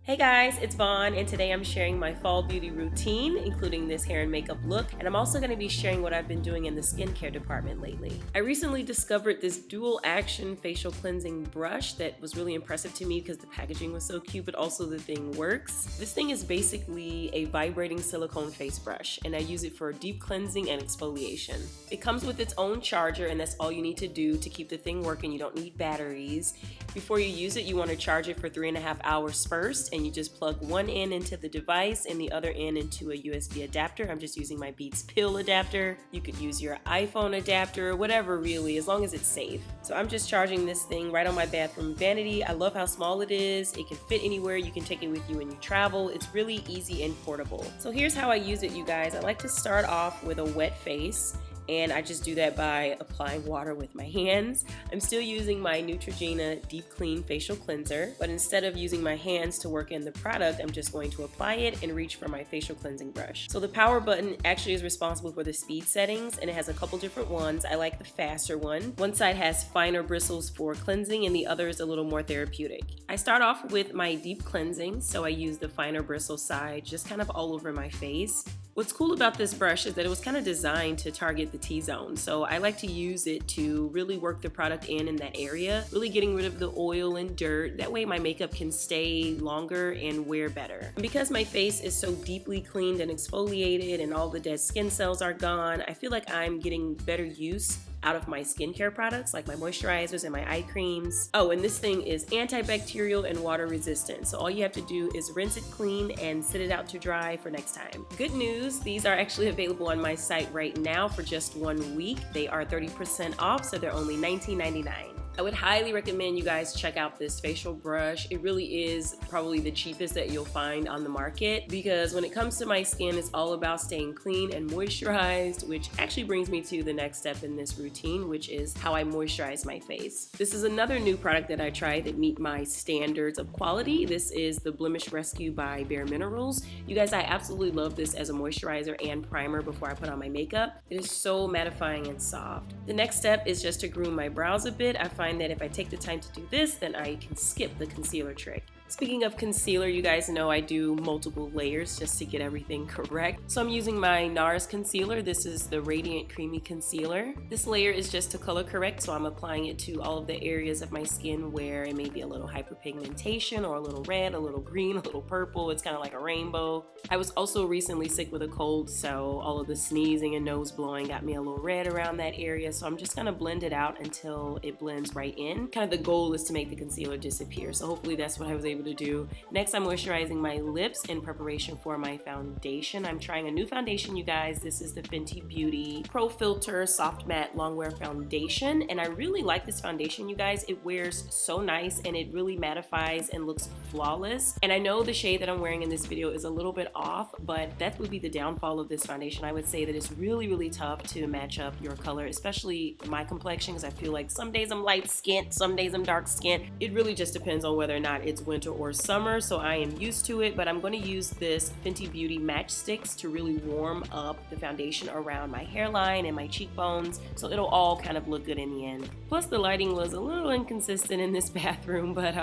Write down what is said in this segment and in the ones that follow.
Hey guys, it's Vaughn, and today I'm sharing my fall beauty routine, including this hair and makeup look, and I'm also going to be sharing what I've been doing in the skincare department lately. I recently discovered this dual action facial cleansing brush that was really impressive to me because the packaging was so cute, but also the thing works. This thing is basically a vibrating silicone face brush, and I use it for deep cleansing and exfoliation. It comes with its own charger, and that's all you need to do to keep the thing working. You don't need batteries. Before you use it, you want to charge it for 3.5 hours first, and you just plug one end into the device and the other end into a USB adapter. I'm just using my Beats Pill adapter. You could use your iPhone adapter, whatever really, as long as it's safe. So I'm just charging this thing right on my bathroom vanity. I love how small it is. It can fit anywhere. You can take it with you when you travel. It's really easy and portable. So here's how I use it, you guys. I like to start off with a wet face, and I just do that by applying water with my hands. I'm still using my Neutrogena Deep Clean Facial Cleanser, but instead of using my hands to work in the product, I'm just going to apply it and reach for my facial cleansing brush. So the power button actually is responsible for the speed settings, and it has a couple different ones. I like the faster one. One side has finer bristles for cleansing, and the other is a little more therapeutic. I start off with my deep cleansing, so I use the finer bristle side just kind of all over my face. What's cool about this brush is that it was kind of designed to target the T-zone, so I like to use it to really work the product in that area, really getting rid of the oil and dirt. That way my makeup can stay longer and wear better. And because my face is so deeply cleaned and exfoliated and all the dead skin cells are gone, I feel like I'm getting better use out of my skincare products like my moisturizers and my eye creams. Oh, and this thing is antibacterial and water resistant, so all you have to do is rinse it clean and sit it out to dry for next time. Good news, these are actually available on my site right now for just 1 week. They are 30% off, so they're only $19.99. I would highly recommend you guys check out this facial brush. It really is probably the cheapest that you'll find on the market, because when it comes to my skin, it's all about staying clean and moisturized, which actually brings me to the next step in this routine, which is how I moisturize my face. This is another new product that I tried that meet my standards of quality. This is the Blemish Rescue by Bare Minerals. You guys, I absolutely love this as a moisturizer and primer before I put on my makeup. It is so mattifying and soft. The next step is just to groom my brows a bit. I find that if I take the time to do this, then I can skip the concealer trick. Speaking of concealer, you guys know I do multiple layers just to get everything correct. So I'm using my NARS concealer. This is the Radiant Creamy Concealer. This layer is just to color correct, so I'm applying it to all of the areas of my skin where it may be a little hyperpigmentation or a little red, a little green, a little purple. It's kind of like a rainbow. I was also recently sick with a cold, so all of the sneezing and nose blowing got me a little red around that area, so I'm just gonna blend it out until it blends right in. Kind of the goal is to make the concealer disappear, so hopefully that's what I was able to do. Next, I'm moisturizing my lips in preparation for my foundation. I'm trying a new foundation, you guys. This is the Fenty Beauty Pro Filter Soft Matte Longwear Foundation, and I really like this foundation, you guys. It wears so nice and it really mattifies and looks flawless. And I know the shade that I'm wearing in this video is a little bit off, but that would be the downfall of this foundation. I would say that it's really tough to match up your color, especially my complexion, because I feel like some days I'm light skinned, some days I'm dark skinned. It really just depends on whether or not it's winter or summer, so I am used to it, but I'm going to use this Fenty Beauty matchsticks to really warm up the foundation around my hairline and my cheekbones, so it'll all kind of look good in the end. Plus the lighting was a little inconsistent in this bathroom, but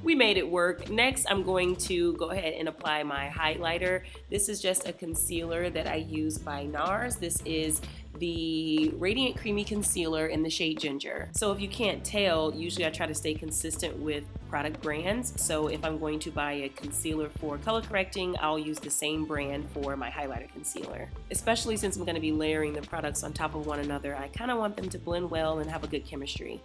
we made it work. Next, I'm going to go ahead and apply my highlighter. This is just a concealer that I use by NARS. This is the Radiant Creamy Concealer in the shade Ginger. So if you can't tell, usually I try to stay consistent with product brands. So if I'm going to buy a concealer for color correcting, I'll use the same brand for my highlighter concealer. Especially since I'm going to be layering the products on top of one another, I kind of want them to blend well and have a good chemistry.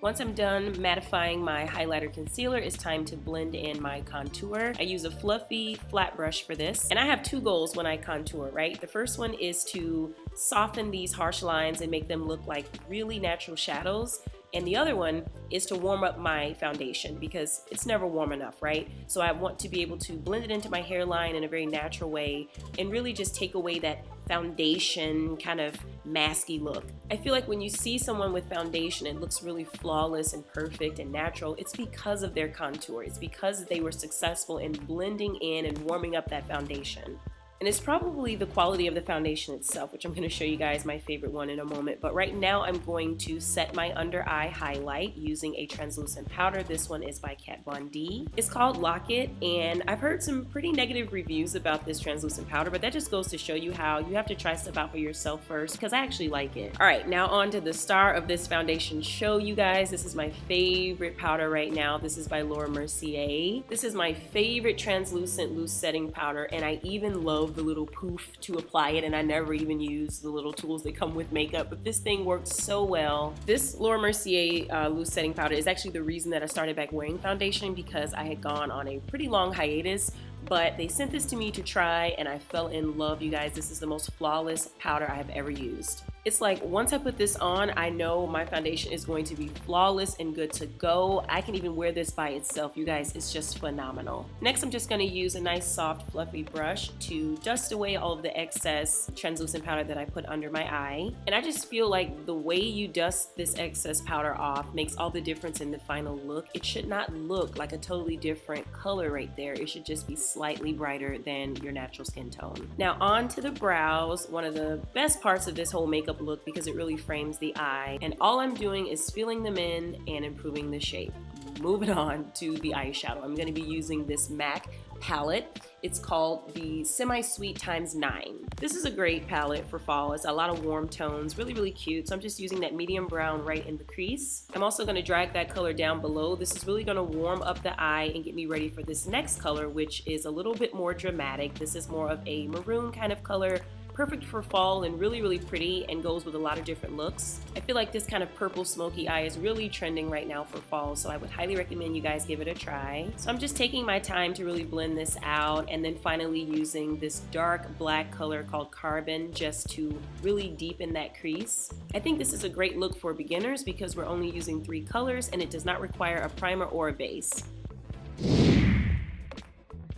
Once I'm done mattifying my highlighter concealer, it's time to blend in my contour. I use a fluffy flat brush for this, and I have two goals when I contour, right? The first one is to soften these harsh lines and make them look like really natural shadows. And the other one is to warm up my foundation, because it's never warm enough, right? So I want to be able to blend it into my hairline in a very natural way and really just take away that foundation kind of masky look. I feel like when you see someone with foundation, it looks really flawless and perfect and natural. It's because of their contour. It's because they were successful in blending in and warming up that foundation. And it's probably the quality of the foundation itself, which I'm going to show you guys my favorite one in a moment. But right now I'm going to set my under eye highlight using a translucent powder. This one is by Kat Von D. It's called Lock It, and I've heard some pretty negative reviews about this translucent powder, but that just goes to show you how you have to try stuff out for yourself first, because I actually like it. All right, now on to the star of this foundation show, you guys. This is my favorite powder right now. This is by Laura Mercier. This is my favorite translucent loose setting powder, and I even love the little poof to apply it, and I never even use the little tools that come with makeup, but this thing works so well. This Laura Mercier loose setting powder is actually the reason that I started back wearing foundation, because I had gone on a pretty long hiatus, but they sent this to me to try and I fell in love, you guys. This is the most flawless powder I have ever used. It's like once I put this on, I know my foundation is going to be flawless and good to go. I can even wear this by itself, you guys. It's just phenomenal. Next, I'm just going to use a nice soft fluffy brush to dust away all of the excess translucent powder that I put under my eye. And I just feel like the way you dust this excess powder off makes all the difference in the final look. It should not look like a totally different color right there. It should just be slightly brighter than your natural skin tone. Now on to the brows, one of the best parts of this whole makeup look, because it really frames the eye, and all I'm doing is filling them in and improving the shape. Moving on to the eyeshadow, I'm going to be using this MAC palette. It's called the Semi-Sweet x9. This is a great palette for fall. It's a lot of warm tones, really cute. So I'm just using that medium brown right in the crease. I'm also going to drag that color down below. This is really going to warm up the eye and get me ready for this next color, which is a little bit more dramatic. This is more of a maroon kind of color, perfect for fall and really pretty, and goes with a lot of different looks. I feel like this kind of purple smoky eye is really trending right now for fall, so I would highly recommend you guys give it a try. So I'm just taking my time to really blend this out, and then finally using this dark black color called Carbon just to really deepen that crease. I think this is a great look for beginners because we're only using 3 colors and it does not require a primer or a base.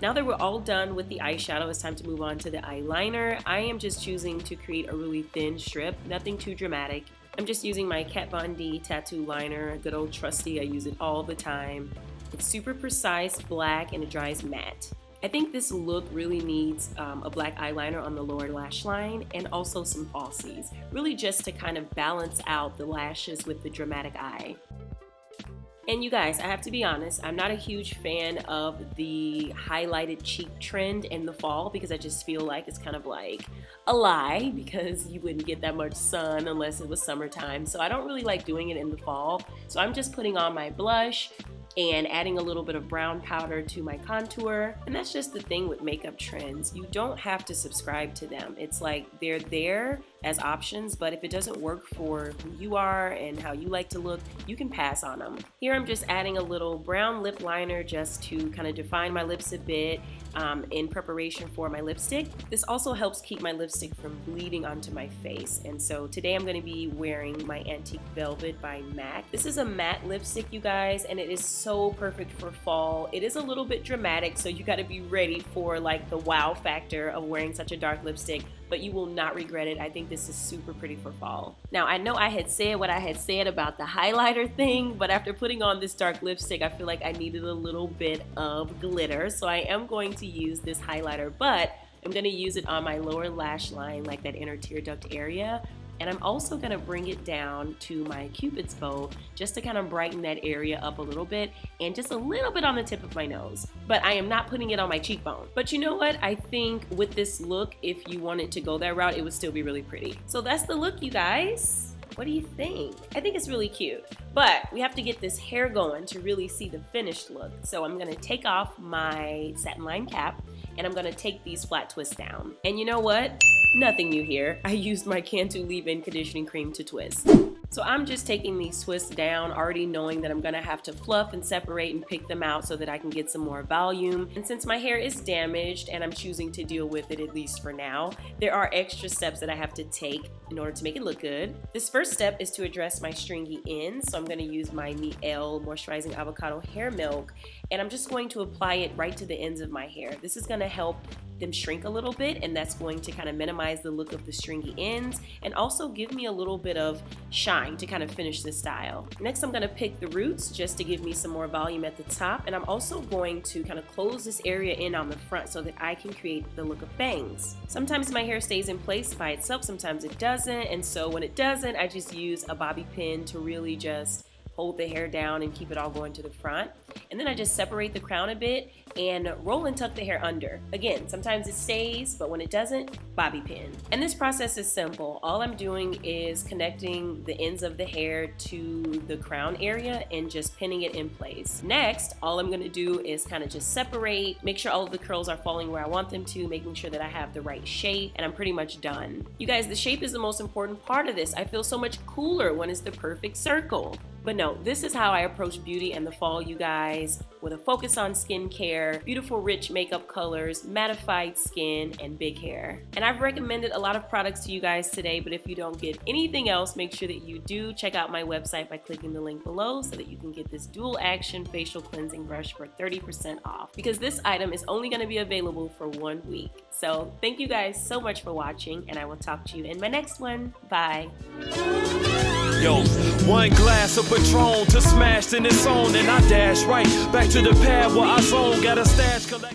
Now that we're all done with the eyeshadow, it's time to move on to the eyeliner. I am just choosing to create a really thin strip, nothing too dramatic. I'm just using my Kat Von D tattoo liner, good old trusty. I use it all the time. It's super precise, black, and it dries matte. I think this look really needs a black eyeliner on the lower lash line and also some falsies, really just to kind of balance out the lashes with the dramatic eye. And you guys, I have to be honest, I'm not a huge fan of the highlighted cheek trend in the fall because I just feel like it's kind of like a lie because you wouldn't get that much sun unless it was summertime. So I don't really like doing it in the fall. So I'm just putting on my blush and adding a little bit of brown powder to my contour. And that's just the thing with makeup trends. You don't have to subscribe to them. It's like they're there as options, but if it doesn't work for who you are and how you like to look, you can pass on them. Here I'm just adding a little brown lip liner just to kind of define my lips a bit in preparation for my lipstick. This also helps keep my lipstick from bleeding onto my face. And so today I'm going to be wearing my Antique Velvet by MAC. This is a matte lipstick, you guys, and it is so perfect for fall. It is a little bit dramatic, so you got to be ready for like the wow factor of wearing such a dark lipstick, but you will not regret it. I think this is super pretty for fall. Now, I know I had said what I had said about the highlighter thing, but after putting on this dark lipstick, I feel like I needed a little bit of glitter. So I am going to use this highlighter, but I'm going to use it on my lower lash line, like that inner tear duct area. And I'm also going to bring it down to my Cupid's bow just to kind of brighten that area up a little bit and just a little bit on the tip of my nose. But I am not putting it on my cheekbone. But you know what? I think with this look, if you wanted to go that route, it would still be really pretty. So that's the look, you guys. What do you think? I think it's really cute. But we have to get this hair going to really see the finished look. So I'm going to take off my satin line cap and I'm going to take these flat twists down. And you know what? Nothing new here. I used my Cantu leave-in conditioning cream to twist. So I'm just taking these twists down, already knowing that I'm gonna have to fluff and separate and pick them out so that I can get some more volume. And since my hair is damaged and I'm choosing to deal with it, at least for now, there are extra steps that I have to take in order to make it look good. This first step is to address my stringy ends. So I'm gonna use my Mielle Moisturizing Avocado Hair Milk, and I'm just going to apply it right to the ends of my hair. This is gonna help them shrink a little bit, and that's going to kind of minimize the look of the stringy ends and also give me a little bit of shine. fine to kind of finish this style. Next, I'm gonna pick the roots just to give me some more volume at the top, and I'm also going to kind of close this area in on the front so that I can create the look of bangs. Sometimes my hair stays in place by itself, sometimes it doesn't, and so when it doesn't, I just use a bobby pin to really just hold the hair down and keep it all going to the front. And then I just separate the crown a bit and roll and tuck the hair under. Again, sometimes it stays, but when it doesn't, bobby pin. And this process is simple. All I'm doing is connecting the ends of the hair to the crown area and just pinning it in place. Next, all I'm gonna do is kind of just separate, make sure all of the curls are falling where I want them to, making sure that I have the right shape, and I'm pretty much done. You guys, the shape is the most important part of this. I feel so much cooler when it's the perfect circle. But no, this is how I approach beauty and the fall, you guys, with a focus on skincare, beautiful rich makeup colors, mattified skin, and big hair. And I've recommended a lot of products to you guys today, but if you don't get anything else, make sure that you do check out my website by clicking the link below so that you can get this dual action facial cleansing brush for 30% off, because this item is only gonna be available for 1 week. So thank you guys so much for watching, and I will talk to you in my next one. Bye. Yo, one glass of Patron to smash in its own, and I dash right back to the pad where I zone, got a stash collect.